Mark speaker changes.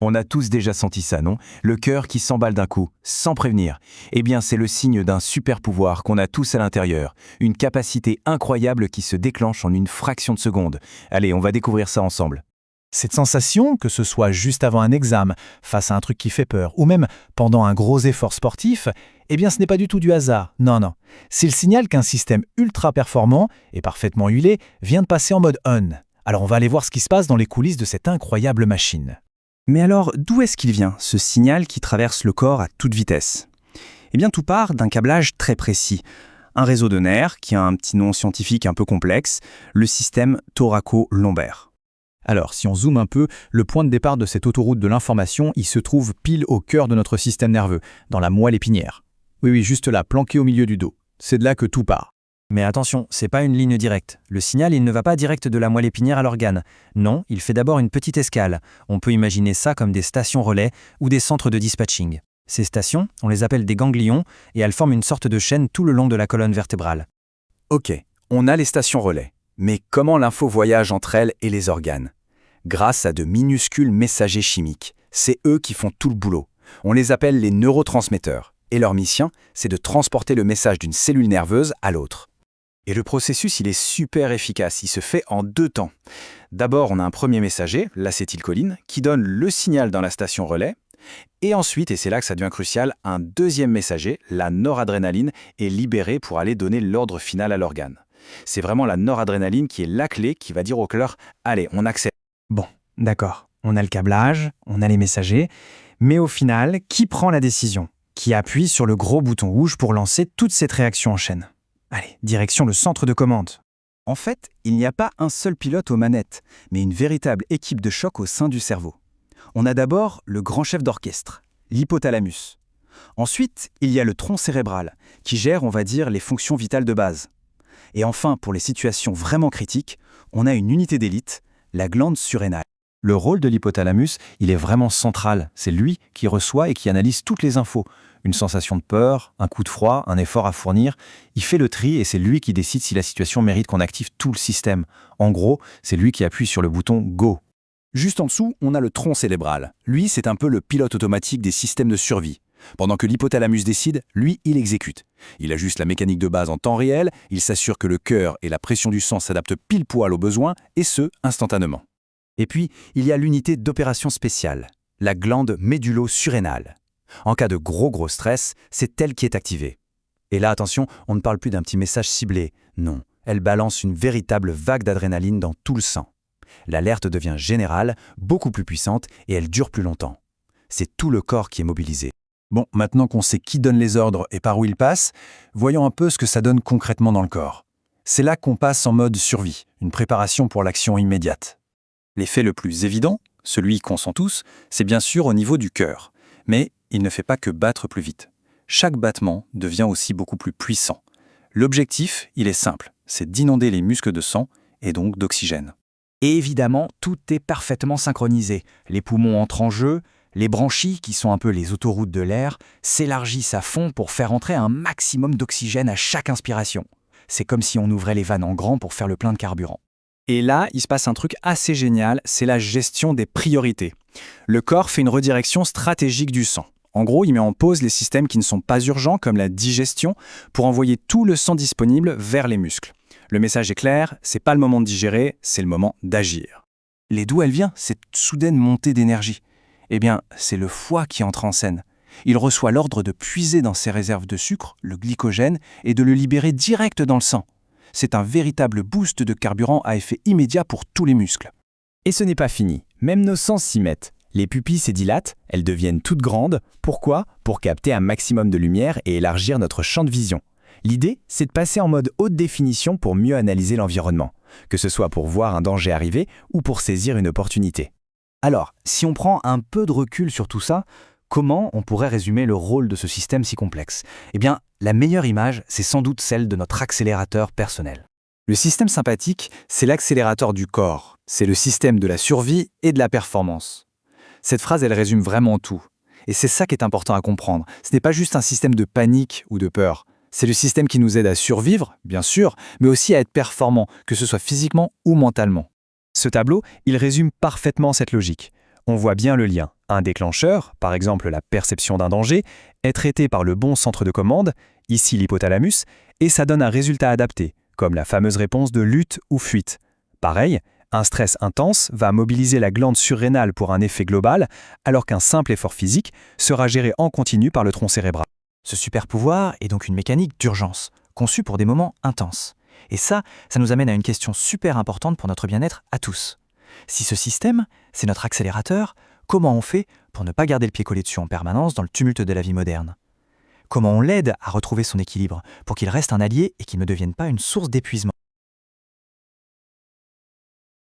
Speaker 1: On a tous déjà senti ça, non? Le cœur qui s'emballe d'un coup, sans prévenir. Eh bien, c'est le signe d'un super pouvoir qu'on a tous à l'intérieur. Une capacité incroyable qui se déclenche en une fraction de seconde. Allez, on va découvrir ça ensemble.
Speaker 2: Cette sensation, que ce soit juste avant un examen, face à un truc qui fait peur, ou même pendant un gros effort sportif, eh bien ce n'est pas du tout du hasard, non, non. C'est le signal qu'un système ultra performant et parfaitement huilé vient de passer en mode on. Alors on va aller voir ce qui se passe dans les coulisses de cette incroyable machine.
Speaker 3: Mais alors, d'où est-ce qu'il vient, ce signal qui traverse le corps à toute vitesse? Eh bien, tout part d'un câblage très précis. Un réseau de nerfs qui a un petit nom scientifique un peu complexe, le système thoraco-lombaire.
Speaker 4: Alors, si on zoome un peu, le point de départ de cette autoroute de l'information, il se trouve pile au cœur de notre système nerveux, dans la moelle épinière. Oui, juste là, planqué au milieu du dos. C'est de là que tout part.
Speaker 5: Mais attention, c'est pas une ligne directe. Le signal, il ne va pas direct de la moelle épinière à l'organe. Non, il fait d'abord une petite escale. On peut imaginer ça comme des stations relais ou des centres de dispatching. Ces stations, on les appelle des ganglions et elles forment une sorte de chaîne tout le long de la colonne vertébrale.
Speaker 1: Ok, on a les stations relais. Mais comment l'info voyage entre elles et les organes? Grâce à de minuscules messagers chimiques. C'est eux qui font tout le boulot. On les appelle les neurotransmetteurs. Et leur mission, c'est de transporter le message d'une cellule nerveuse à l'autre. Et le processus, il est super efficace, il se fait en 2 temps. D'abord, on a un premier messager, l'acétylcholine, qui donne le signal dans la station relais. Et ensuite, et c'est là que ça devient crucial, un deuxième messager, la noradrénaline, est libéré pour aller donner l'ordre final à l'organe. C'est vraiment la noradrénaline qui est la clé qui va dire au cœur « Allez, on accélère ».
Speaker 5: Bon, d'accord, on a le câblage, on a les messagers, mais au final, qui prend la décision? Qui appuie sur le gros bouton rouge pour lancer toute cette réaction en chaîne? Allez, direction le centre de commande.
Speaker 3: En fait, il n'y a pas un seul pilote aux manettes, mais une véritable équipe de choc au sein du cerveau. On a d'abord le grand chef d'orchestre, l'hypothalamus. Ensuite, il y a le tronc cérébral, qui gère, on va dire, les fonctions vitales de base. Et enfin, pour les situations vraiment critiques, on a une unité d'élite, la glande surrénale.
Speaker 1: Le rôle de l'hypothalamus, il est vraiment central. C'est lui qui reçoit et qui analyse toutes les infos. Une sensation de peur, un coup de froid, un effort à fournir. Il fait le tri et c'est lui qui décide si la situation mérite qu'on active tout le système. En gros, c'est lui qui appuie sur le bouton « Go ». Juste en dessous, on a le tronc cérébral. Lui, c'est un peu le pilote automatique des systèmes de survie. Pendant que l'hypothalamus décide, lui, il exécute. Il ajuste la mécanique de base en temps réel, il s'assure que le cœur et la pression du sang s'adaptent pile poil aux besoins, et ce, instantanément. Et puis, il y a l'unité d'opération spéciale, la glande médullo-surrénale. En cas de gros stress, c'est elle qui est activée. Et là, attention, on ne parle plus d'un petit message ciblé. Non, elle balance une véritable vague d'adrénaline dans tout le sang. L'alerte devient générale, beaucoup plus puissante, et elle dure plus longtemps. C'est tout le corps qui est mobilisé. Bon, maintenant qu'on sait qui donne les ordres et par où ils passent, voyons un peu ce que ça donne concrètement dans le corps. C'est là qu'on passe en mode survie, une préparation pour l'action immédiate. L'effet le plus évident, celui qu'on sent tous, c'est bien sûr au niveau du cœur. Mais il ne fait pas que battre plus vite. Chaque battement devient aussi beaucoup plus puissant. L'objectif, il est simple, c'est d'inonder les muscles de sang et donc d'oxygène.
Speaker 5: Et évidemment, tout est parfaitement synchronisé. Les poumons entrent en jeu, les branchies, qui sont un peu les autoroutes de l'air, s'élargissent à fond pour faire entrer un maximum d'oxygène à chaque inspiration. C'est comme si on ouvrait les vannes en grand pour faire le plein de carburant.
Speaker 3: Et là, il se passe un truc assez génial, c'est la gestion des priorités. Le corps fait une redirection stratégique du sang. En gros, il met en pause les systèmes qui ne sont pas urgents, comme la digestion, pour envoyer tout le sang disponible vers les muscles. Le message est clair, c'est pas le moment de digérer, c'est le moment d'agir. Et d'où elle vient, cette soudaine montée d'énergie? Eh bien, c'est le foie qui entre en scène. Il reçoit l'ordre de puiser dans ses réserves de sucre, le glycogène, et de le libérer direct dans le sang. C'est un véritable boost de carburant à effet immédiat pour tous les muscles.
Speaker 4: Et ce n'est pas fini, même nos sens s'y mettent. Les pupilles se dilatent, elles deviennent toutes grandes. Pourquoi? Pour capter un maximum de lumière et élargir notre champ de vision. L'idée, c'est de passer en mode haute définition pour mieux analyser l'environnement, que ce soit pour voir un danger arriver ou pour saisir une opportunité.
Speaker 5: Alors, si on prend un peu de recul sur tout ça, comment on pourrait résumer le rôle de ce système si complexe? Eh bien, la meilleure image, c'est sans doute celle de notre accélérateur personnel.
Speaker 3: Le système sympathique, c'est l'accélérateur du corps. C'est le système de la survie et de la performance. Cette phrase, elle résume vraiment tout. Et c'est ça qui est important à comprendre. Ce n'est pas juste un système de panique ou de peur. C'est le système qui nous aide à survivre, bien sûr, mais aussi à être performant, que ce soit physiquement ou mentalement.
Speaker 4: Ce tableau, il résume parfaitement cette logique. On voit bien le lien. Un déclencheur, par exemple la perception d'un danger, est traité par le bon centre de commande, ici l'hypothalamus, et ça donne un résultat adapté, comme la fameuse réponse de lutte ou fuite. Pareil, un stress intense va mobiliser la glande surrénale pour un effet global, alors qu'un simple effort physique sera géré en continu par le tronc cérébral.
Speaker 3: Ce super pouvoir est donc une mécanique d'urgence, conçue pour des moments intenses. Et ça nous amène à une question super importante pour notre bien-être à tous. Si ce système, c'est notre accélérateur, comment on fait pour ne pas garder le pied collé dessus en permanence dans le tumulte de la vie moderne? Comment on l'aide à retrouver son équilibre pour qu'il reste un allié et qu'il ne devienne pas une source d'épuisement?